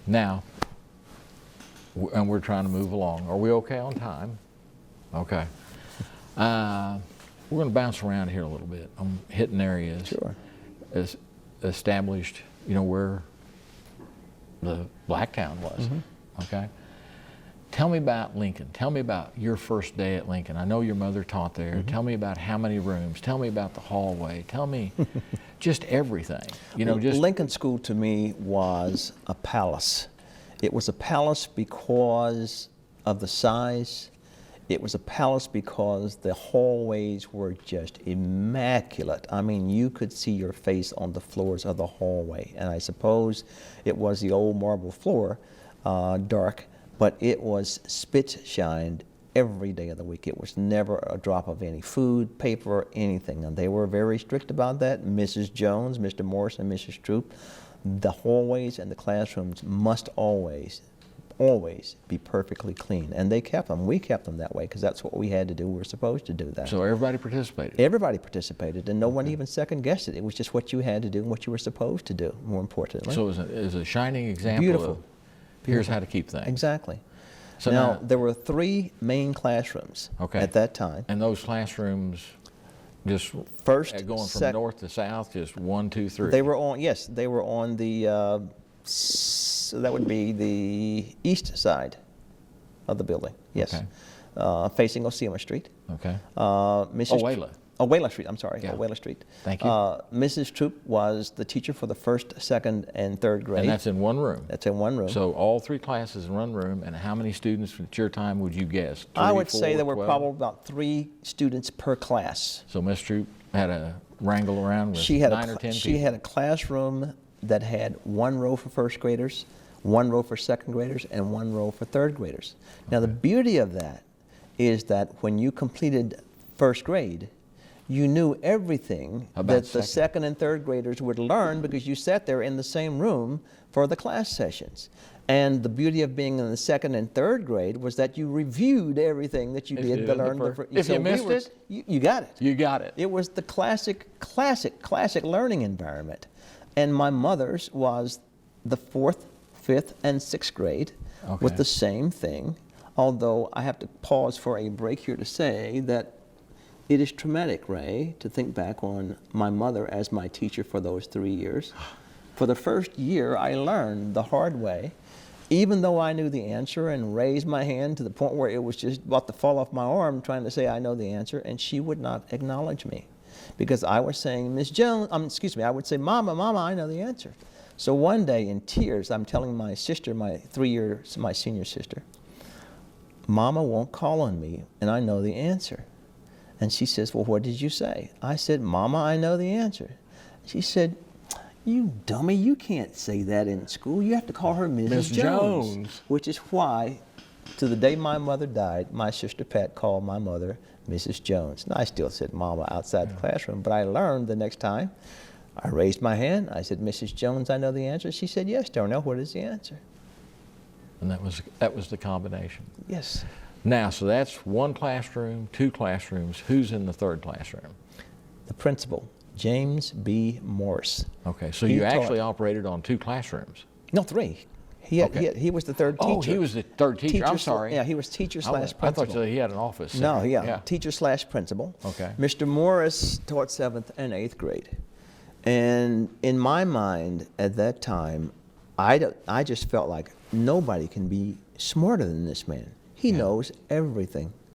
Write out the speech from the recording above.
Now, and we're trying to move along. Are we okay on time? Okay. We're going to bounce around here a little bit. I'm hitting areas. Sure. As established, you know, where the black town was. Okay. Tell me about Lincoln. Tell me about your first day at Lincoln. I know your mother taught there. Tell me about how many rooms. Tell me about the hallway. Tell me just everything. You know, just Lincoln School to me was a palace. It was a palace because of the size. It was a palace because the hallways were just immaculate. I mean, you could see your face on the floors of the hallway. And I suppose it was the old marble floor, dark, but it was spit shined every day of the week. It was never a drop of any food, paper, anything. And they were very strict about that. Mrs. Jones, Mr. Morris, and Mrs. Troop, the hallways and the classrooms must always be perfectly clean. And they kept them. We kept them that way because that's what we had to do. We were supposed to do that. so everybody participated. Everybody participated, and no one even second guessed it. It was just what you had to do and what you were supposed to do, more importantly. So it was a shining example Beautiful. of here's how to keep things. Exactly. So now, there were 3 main classrooms at that time. And those classrooms just First, going from north to south, just 1, 2, 3. They were on, yes, they were on the, that would be the east side of the building, yes. Okay. Facing Osceola Street. Okay. Mrs. Owala Street, I'm sorry, Yeah. Owala Street. Thank you. Mrs. Troop was the teacher for the 1st, 2nd, and 3rd grade. And that's in one room. That's in one room. So all 3 classes in one room, and how many students at your time would you guess? 3, I would say 4, there were 12? probably about 3 students per class. So Miss Troop had a wrangle around with She had 9 or 10 she people. had a classroom that had 1 row for 1st graders, 1 row for 2nd graders, and 1 row for 3rd graders. Now the beauty of that is that when you completed 1st grade, you knew everything that the 2nd and 3rd graders would learn because you sat there in the same room for the class sessions. And the beauty of being in the 2nd and 3rd grade was that you reviewed everything that you did to learn. If you missed it, you got it. You got it. It was the classic learning environment. And my mother's was the 4th, 5th, and 6th grade with the same thing. Although I have to pause for a break here to say that it is traumatic, Ray, to think back on my mother as my teacher for those 3 years. For the first year, I learned the hard way, even though I knew the answer and raised my hand to the point where it was just about to fall off my arm trying to say I know the answer, and she would not acknowledge me because I was saying, Miss Jones, I would say, Mama, I know the answer. So one day in tears, I'm telling my sister, my senior sister, Mama won't call on me, and I know the answer. And she says, well, what did you say? I said, Mama, I know the answer. She said, you dummy, you can't say that in school. You have to call her Mrs. Jones. Which is why, to the day my mother died, my sister Pat called my mother Mrs. Jones. And I still said Mama outside the classroom, but I learned the next time. I raised my hand. I said, Mrs. Jones, I know the answer. She said, yes, Darnell, what is the answer? And that was the combination. Yes. Now, so that's 1 classroom, 2 classrooms. Who's in the 3rd classroom? The principal, James B. Morse. Okay, so you actually operated on 2 classrooms. No, 3. He was the 3rd teacher. Oh, he was the 3rd teacher. I'm sorry. Yeah, he was teacher slash I principal. thought he had an office. No, yeah, teacher slash principal. Okay. Mr. Morris taught 7th and 8th grade. And in my mind at that time, I just felt like nobody can be smarter than this man. He knows everything.